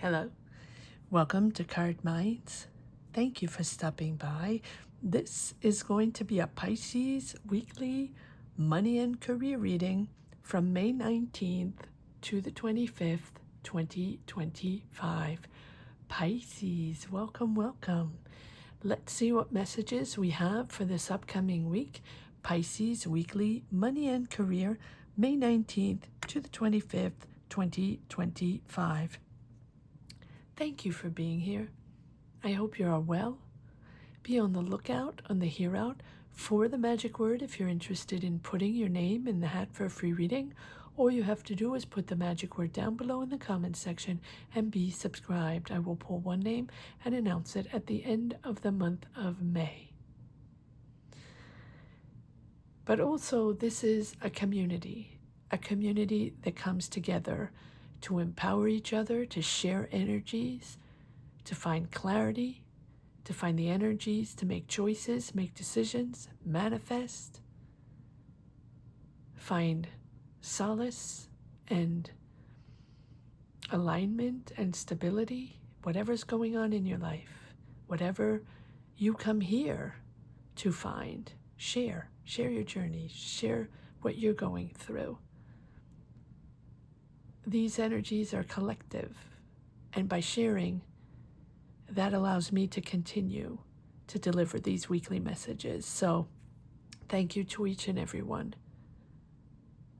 Hello, welcome to Cardminds. Thank you for stopping by. This is going to be a Pisces weekly money and career reading from May 19th to the 25th, 2025. Pisces, welcome, welcome. Let's see what messages we have for this upcoming week. Pisces weekly money and career, May 19th to the 25th, 2025. Thank you for being here. I hope you're all well. Be on the lookout, on the hear out for the magic word if you're interested in putting your name in the hat for a free reading. All you have to do is put the magic word down below in the comments section and be subscribed. I will pull one name and announce it at the end of the month of May. But also, this is a community that comes together to empower each other, to share energies, to find clarity, to find the energies, to make choices, make decisions, manifest, find solace and alignment and stability, whatever's going on in your life, whatever you come here to find, share your journey, share what you're going through. These energies are collective, and by sharing, that allows me to continue to deliver these weekly messages. So thank you to each and every one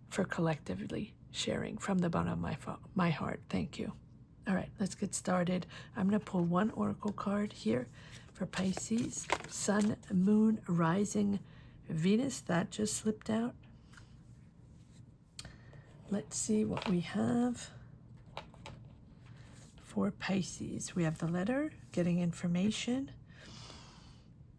for collectively sharing from the bottom of my heart. Thank you. All right, let's get started. I'm going to pull one oracle card here for Pisces, Sun, Moon, Rising, Venus. That just slipped out. Let's see what we have for Pisces. We have the letter, getting information,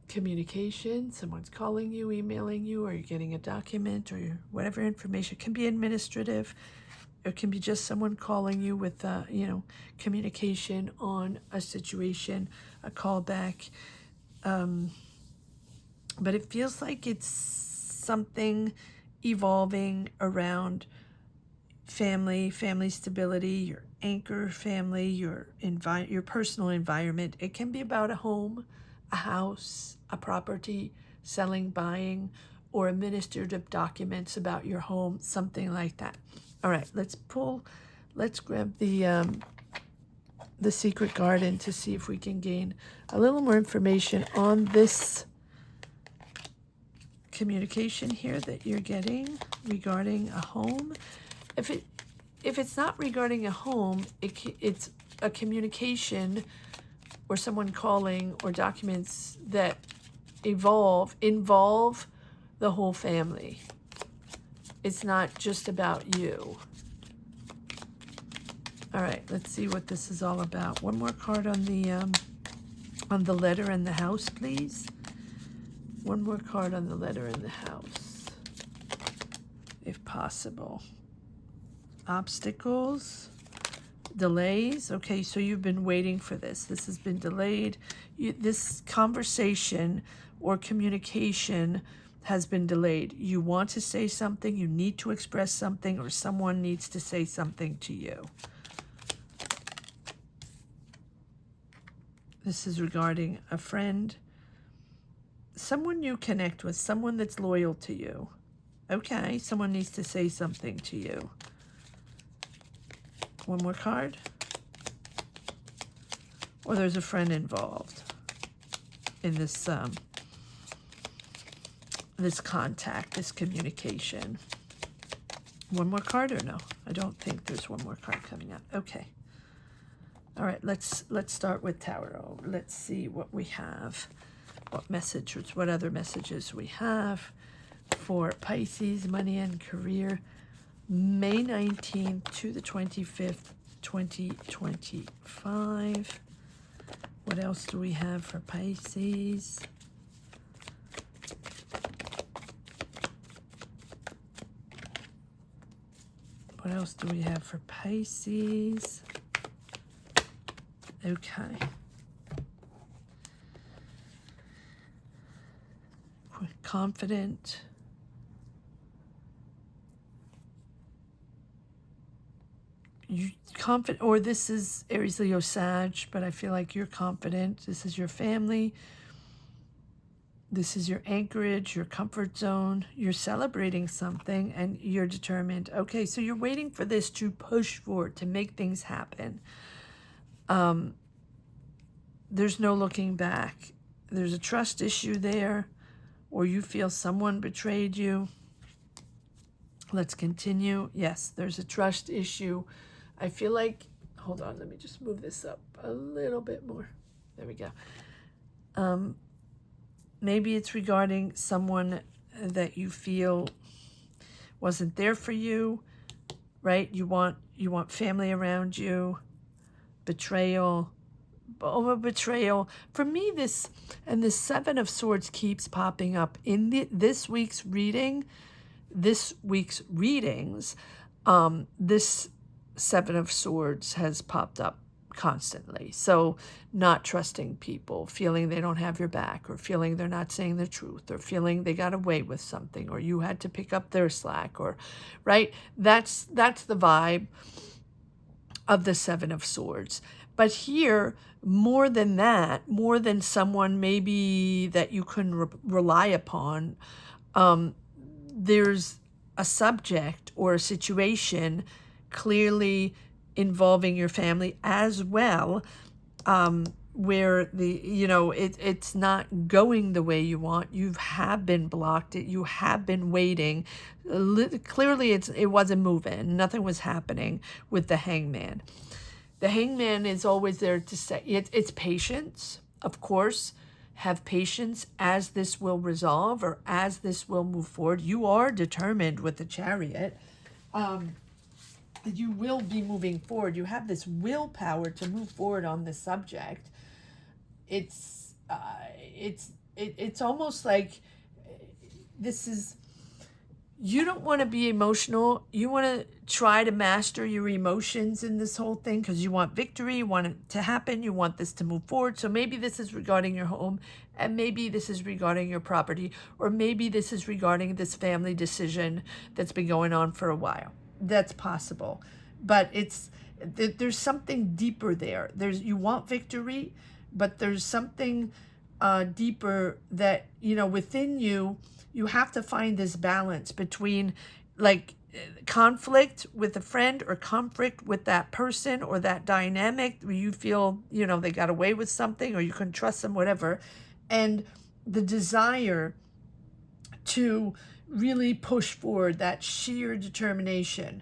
communication, someone's calling you, emailing you, or you're getting a document, or whatever information. It can be administrative. It can be just someone calling you with, communication on a situation, a callback. But it feels like it's something evolving around family stability, your anchor family, your personal environment. It can be about a home, a house, a property, selling, buying, or administrative documents about your home, something like that. All right, let's grab the secret garden to see if we can gain a little more information on this communication here that you're getting regarding a home. If it's not regarding a home, it's a communication or someone calling or documents that involve the whole family. It's not just about you. All right, let's see what this is all about. One more card on the letter and the house, please. One more card on the letter and the house, if possible. Obstacles, delays. Okay, so you've been waiting for this. This has been delayed. This conversation or communication has been delayed. You want to say something, you need to express something, or someone needs to say something to you. This is regarding a friend, someone you connect with, someone that's loyal to you. Okay, someone needs to say something to you. One more card. Or there's a friend involved in this this contact, this communication. One more card or no? I don't think there's one more card coming up. Okay. All right, let's start with tarot. Let's see what we have. What other messages we have for Pisces, money and career, May 19th to the 25th, 2025. What else do we have for Pisces? What else do we have for Pisces? Okay. Confident. you confident, or this is Aries, Leo, Sag, but I feel like you're confident. This is your family. This is your anchorage, your comfort zone. You're celebrating something and you're determined. Okay, so you're waiting for this to push forward, to make things happen. There's no looking back. There's a trust issue there, or you feel someone betrayed you. Let's continue. Yes, there's a trust issue. I feel like, hold on, let me just move this up a little bit more. There we go. Maybe it's regarding someone that you feel wasn't there for you, right? You want family around you. Betrayal. Over betrayal. For me, this Seven of Swords keeps popping up in this week's readings. This Seven of Swords has popped up constantly. So not trusting people, feeling they don't have your back, or feeling they're not saying the truth, or feeling they got away with something, or you had to pick up their slack, or right? That's the vibe of the Seven of Swords. But here, more than that, more than someone maybe that you couldn't rely upon, there's a subject or a situation clearly involving your family as well, where it's not going the way you want. You have been blocked. You have been waiting. Clearly, it wasn't moving. Nothing was happening with the Hangman. The Hangman is always there to say it's patience, of course. Have patience as this will resolve, or as this will move forward. You are determined with the Chariot. You will be moving forward. You have this willpower to move forward on this subject. It's almost like this is, you don't want to be emotional. You want to try to master your emotions in this whole thing because you want victory. You want it to happen. You want this to move forward. So maybe this is regarding your home, and maybe this is regarding your property, or maybe this is regarding this family decision that's been going on for a while. That's possible. But there's something deeper there. You want victory, but there's something deeper that, within you. You have to find this balance between like conflict with a friend, or conflict with that person, or that dynamic where you feel, they got away with something, or you couldn't trust them, whatever. And the desire to really push forward, that sheer determination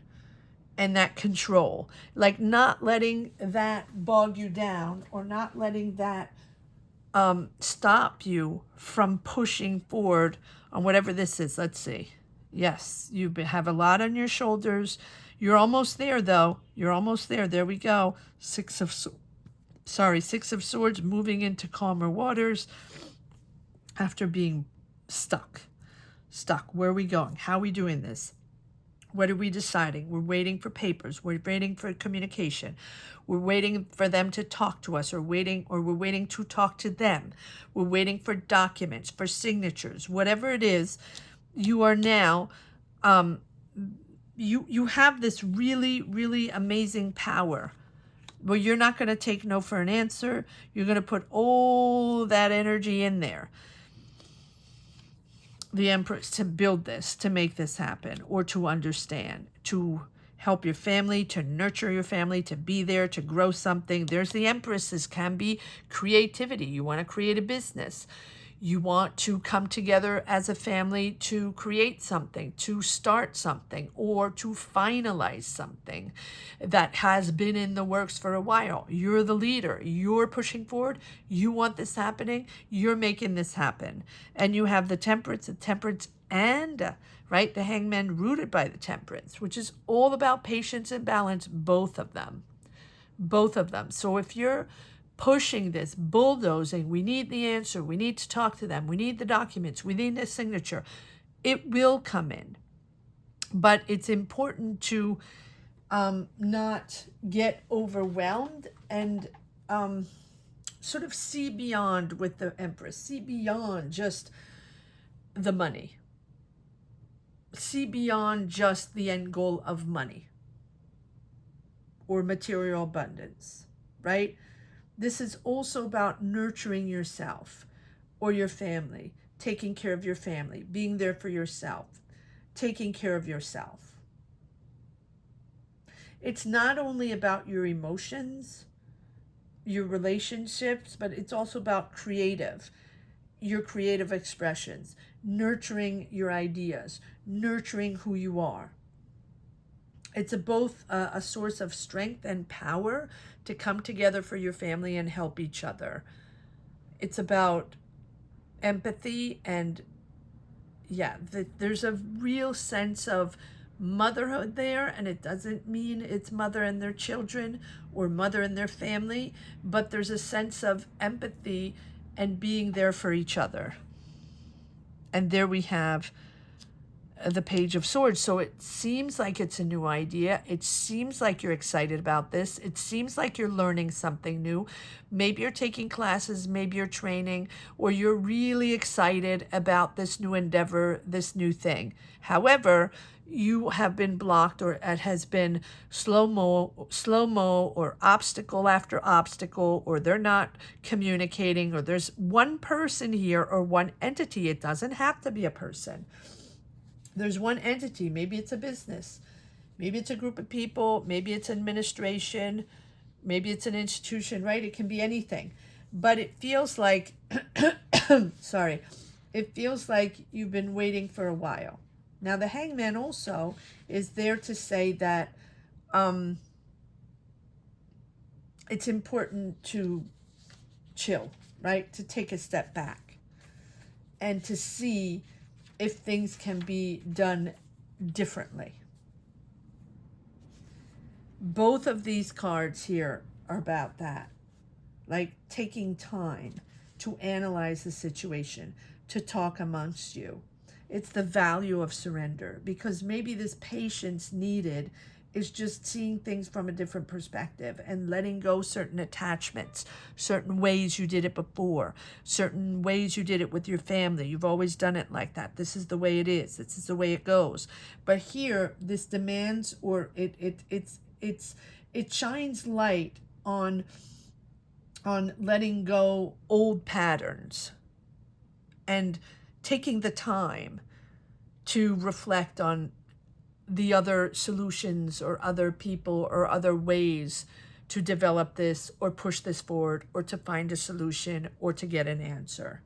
and that control, like not letting that bog you down, or not letting that stop you from pushing forward on whatever this is. Let's see. Yes, you have a lot on your shoulders. You're almost there, though. You're almost there. There we go. Six of Swords, moving into calmer waters after being stuck. Where are we going? How are we doing this? What are we deciding? We're waiting for papers. We're waiting for communication. We're waiting for them to talk to us, or we're waiting to talk to them. We're waiting for documents, for signatures, whatever it is. You are now, you have this really, really amazing power where you're not going to take no for an answer. You're going to put all that energy in there. The Empress, to build this, to make this happen, or to understand, to help your family, to nurture your family, to be there, to grow something. There's the Empress. This can be creativity. You want to create a business. You want to come together as a family to create something, to start something, or to finalize something that has been in the works for a while. You're the leader. You're pushing forward. You want this happening. You're making this happen. And you have the Temperance, and right, the Hangman, rooted by the Temperance, which is all about patience and balance, both of them. So if you're pushing this, bulldozing, we need the answer, we need to talk to them, we need the documents, we need the signature, it will come in. But it's important to not get overwhelmed, and sort of see beyond with the Empress. See beyond just the money. See beyond just the end goal of money or material abundance, right? This is also about nurturing yourself or your family, taking care of your family, being there for yourself, taking care of yourself. It's not only about your emotions, your relationships, but it's also about your creative expressions, nurturing your ideas, nurturing who you are. It's both a source of strength and power to come together for your family and help each other. It's about empathy and, yeah, there's a real sense of motherhood there, and it doesn't mean it's mother and their children or mother and their family, but there's a sense of empathy and being there for each other. And there we have the Page of Swords. So it seems like it's a new idea. It seems like you're excited about this. It seems like you're learning something new. Maybe you're taking classes, maybe you're training, or you're really excited about this new endeavor, this new thing. However, you have been blocked, or it has been slow-mo, or obstacle after obstacle, or they're not communicating, or there's one person here or one entity. It doesn't have to be a person. There's one entity. Maybe it's a business. Maybe it's a group of people. Maybe it's administration. Maybe it's an institution, right? It can be anything. But it feels like, sorry, it feels like you've been waiting for a while. Now, the Hangman also is there to say that it's important to chill, right? To take a step back and to see if things can be done differently. Both of these cards here are about that, like taking time to analyze the situation, to talk amongst you. It's the value of surrender, because maybe this patience needed is just seeing things from a different perspective and letting go certain attachments, certain ways you did it before, certain ways you did it with your family. You've always done it like that. This is the way it is. This is the way it goes. But here, this demands, or it shines light on letting go old patterns and taking the time to reflect on the other solutions or other people or other ways to develop this or push this forward or to find a solution or to get an answer.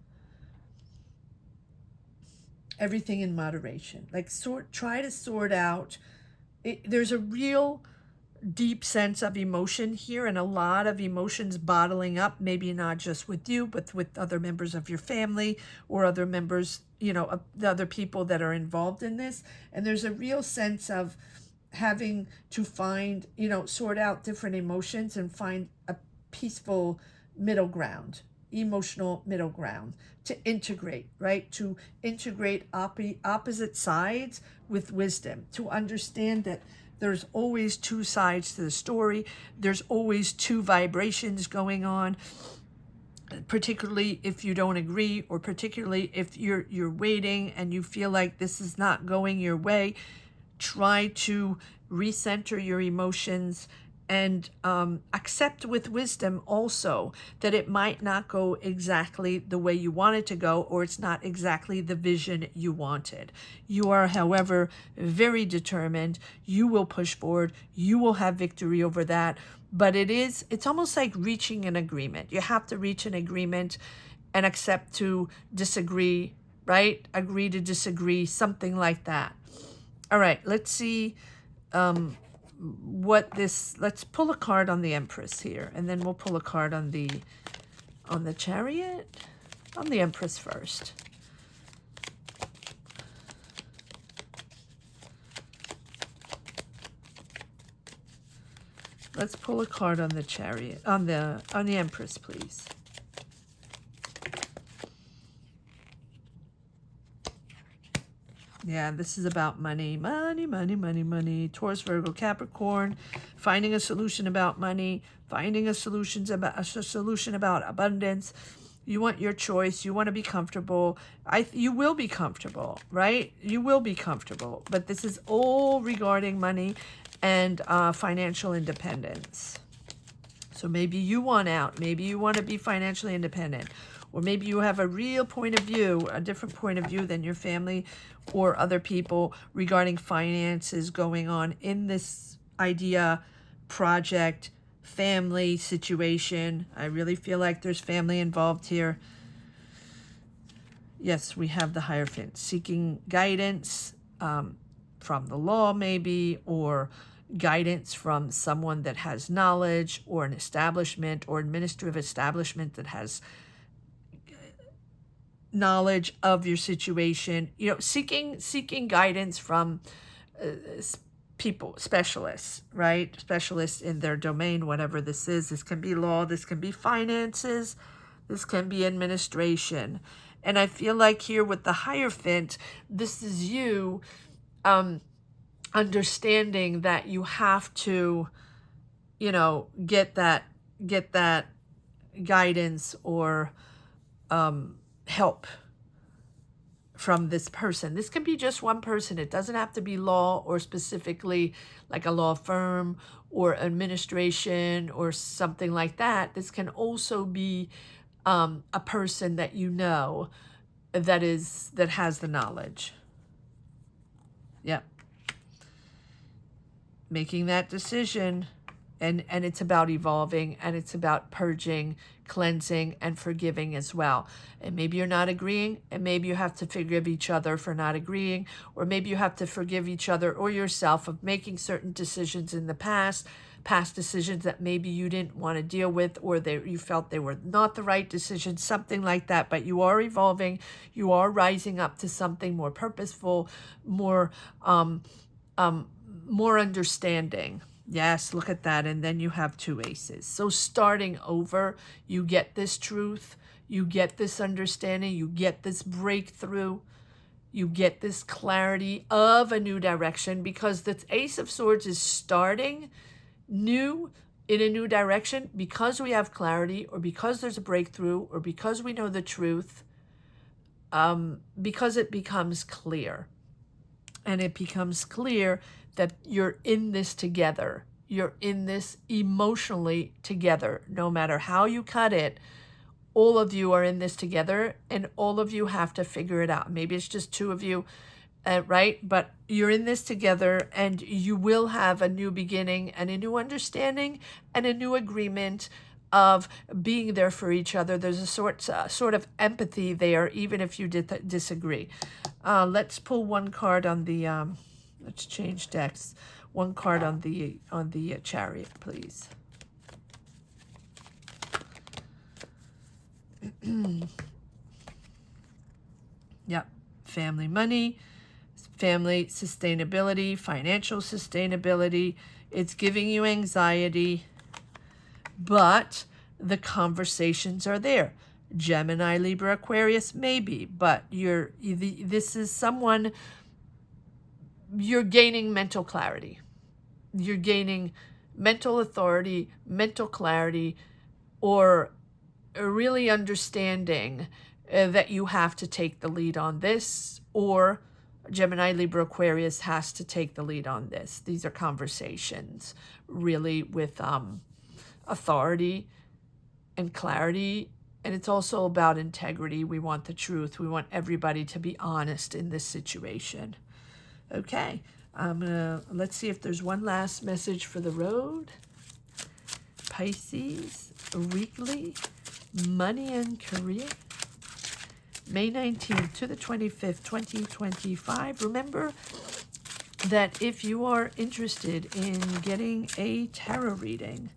Everything in moderation. Like try to sort out. There's a real deep sense of emotion here, and a lot of emotions bottling up, maybe not just with you, but with other members of your family or other members, of the other people that are involved in this. And there's a real sense of having to find, sort out different emotions and find a peaceful middle ground, emotional middle ground, to integrate, right? To integrate opposite sides with wisdom, to understand that there's always two sides to the story. There's always two vibrations going on, particularly if you don't agree, or particularly if you're waiting and you feel like this is not going your way. Try to recenter your emotions and accept with wisdom also that it might not go exactly the way you want it to go, or it's not exactly the vision you wanted. You are, however, very determined. You will push forward. You will have victory over that. But it's almost like reaching an agreement. You have to reach an agreement and accept to disagree, right? Agree to disagree, something like that. All right, let's see let's pull a card on the Empress here, and then we'll pull a card on the Chariot. On the Empress first. Let's pull a card on the Chariot, on the Empress, please. Yeah, this is about money, money. Taurus, Virgo, Capricorn, finding a solution about money, finding a solution about abundance. You want your choice. You want to be comfortable. You will be comfortable, right? You will be comfortable. But this is all regarding money and financial independence. So maybe you want out. Maybe you want to be financially independent. Or maybe you have a real point of view, a different point of view than your family or other people regarding finances going on in this idea, project, family situation. I really feel like there's family involved here. Yes, we have the Hierophant seeking guidance from the law maybe, or guidance from someone that has knowledge, or an establishment or administrative establishment that has knowledge of your situation. You know, seeking guidance from people, specialists, right? Specialists in their domain, whatever this is. This can be law, this can be finances, this can be administration. And I feel like here with the Hierophant, this is you understanding that you have to, you know, get that guidance or help from this person. This can be just one person. It doesn't have to be law, or specifically like a law firm or administration or something like that. This can also be a person that you know that has the knowledge. Yep. Making that decision, and it's about evolving, and it's about purging, cleansing, and forgiving as well. And maybe you're not agreeing, and maybe you have to forgive each other for not agreeing, or maybe you have to forgive each other or yourself of making certain decisions in the past decisions that maybe you didn't want to deal with, or you felt they were not the right decisions, something like that. But you are evolving, you are rising up to something more purposeful, more understanding. Yes, look at that. And then you have 2 aces. So starting over, you get this truth, you get this understanding, you get this breakthrough, you get this clarity of a new direction, because the Ace of Swords is starting new in a new direction because we have clarity, or because there's a breakthrough, or because we know the truth, because it becomes clear. And it becomes clear that you're in this together. You're in this emotionally together. No matter how you cut it, all of you are in this together, and all of you have to figure it out. Maybe it's just 2 of you, right? But you're in this together, and you will have a new beginning and a new understanding and a new agreement of being there for each other. There's a sort of empathy there, even if you disagree. Let's pull one card on the, let's change decks. One card on the Chariot, please. Yep. Family money, family sustainability, financial sustainability. It's giving you anxiety, but the conversations are there. Gemini, Libra, Aquarius, maybe, but this is someone, you're gaining mental clarity. You're gaining mental authority, mental clarity, or really understanding that you have to take the lead on this, or Gemini, Libra, Aquarius has to take the lead on this. These are conversations really with authority and clarity. And it's also about integrity. We want the truth. We want everybody to be honest in this situation. Okay, let's see if there's one last message for the road. Pisces, weekly, money and career. May 19th to the 25th, 2025. Remember that if you are interested in getting a tarot reading,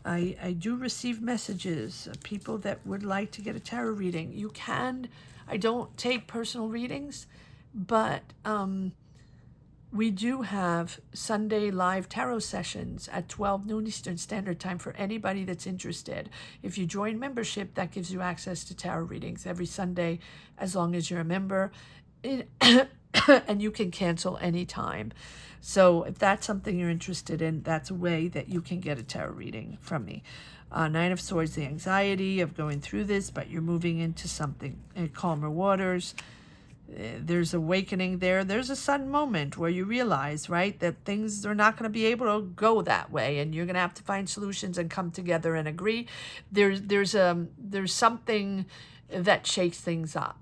I do receive messages of people that would like to get a tarot reading. You can. I don't take personal readings, but we do have Sunday live tarot sessions at 12 noon Eastern Standard Time for anybody that's interested. If you join membership, that gives you access to tarot readings every Sunday as long as you're a member. And you can cancel anytime. So if that's something you're interested in, that's a way that you can get a tarot reading from me. 9 of Swords, the anxiety of going through this, but you're moving into something calmer waters. there's awakening there. There's a sudden moment where you realize, right, that things are not going to be able to go that way, and you're going to have to find solutions and come together and agree. There's something that shakes things up.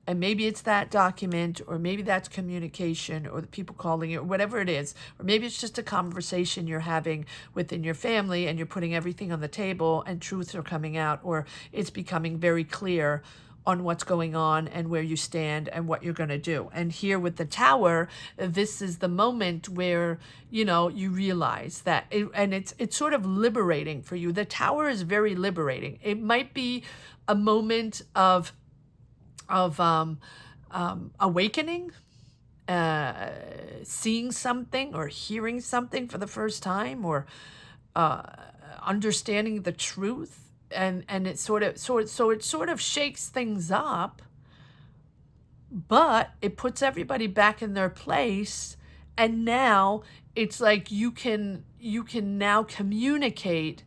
And maybe it's that document, or maybe that's communication, or the people calling you, or whatever it is. Or maybe it's just a conversation you're having within your family, and you're putting everything on the table and truths are coming out, or it's becoming very clear on what's going on and where you stand and what you're going to do. And here with the Tower, this is the moment where, you know, you realize that, it's sort of liberating for you. The Tower is very liberating. It might be a moment of awakening, seeing something or hearing something for the first time, or understanding the truth. And it sort of shakes things up, but it puts everybody back in their place. And now it's like you can now communicate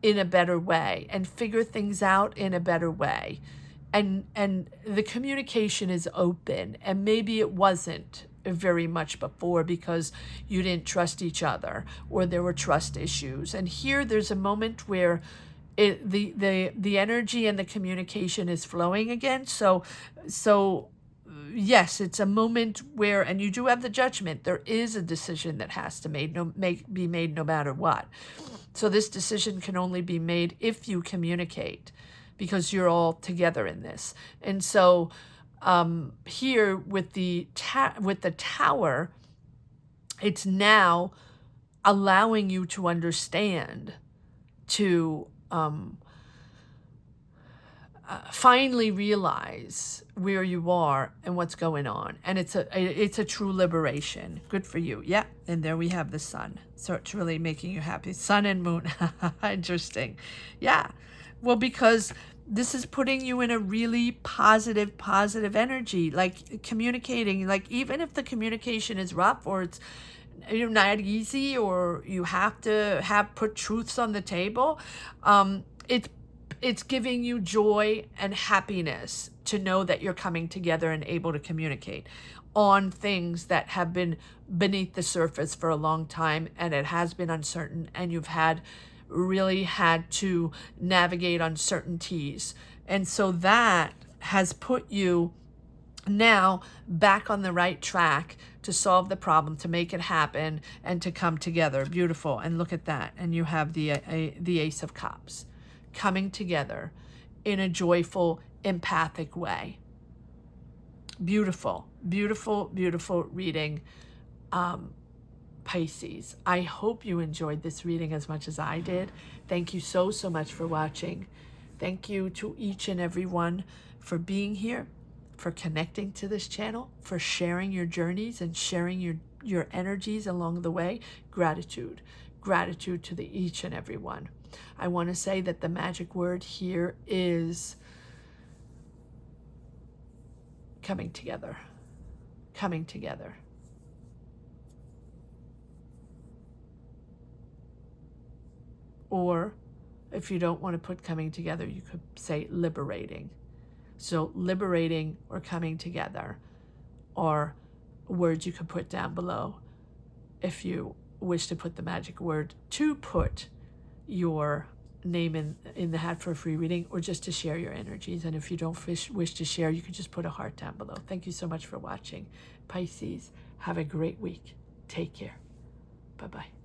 in a better way and figure things out in a better way. And the communication is open, and maybe it wasn't very much before because you didn't trust each other, or there were trust issues. And here there's a moment where the energy and the communication is flowing again. So yes, it's a moment where, and you do have the Judgment. There is a decision that has to be made no matter what. So this decision can only be made if you communicate, because you're all together in this. And so here with the Tower, it's now allowing you to understand, to finally realize where you are and what's going on. And it's a true liberation. Good for you. Yeah. And there we have the Sun. So it's really making you happy. Sun and Moon. Interesting. Yeah. Well, because this is putting you in a really positive energy, like communicating, like even if the communication is rough, or it's, you know, not easy, or you have to put truths on the table, it's giving you joy and happiness to know that you're coming together and able to communicate on things that have been beneath the surface for a long time, and it has been uncertain, and you've really had to navigate uncertainties. And so that has put you now back on the right track to solve the problem, to make it happen, and to come together. Beautiful. And look at that. And you have the Ace of Cups coming together in a joyful, empathic way. Beautiful, beautiful, beautiful reading, Pisces. I hope you enjoyed this reading as much as I did. Thank you so much for watching. Thank you to each and every one for being here, for connecting to this channel, for sharing your journeys and sharing your energies along the way. Gratitude. Gratitude to each and every one. I want to say that the magic word here is coming together. Coming together. Or if you don't want to put coming together, you could say liberating. So liberating or coming together are words you could put down below if you wish to put the magic word to put your name in the hat for a free reading, or just to share your energies. And if you don't wish to share, you could just put a heart down below. Thank you so much for watching. Pisces, have a great week. Take care. Bye-bye.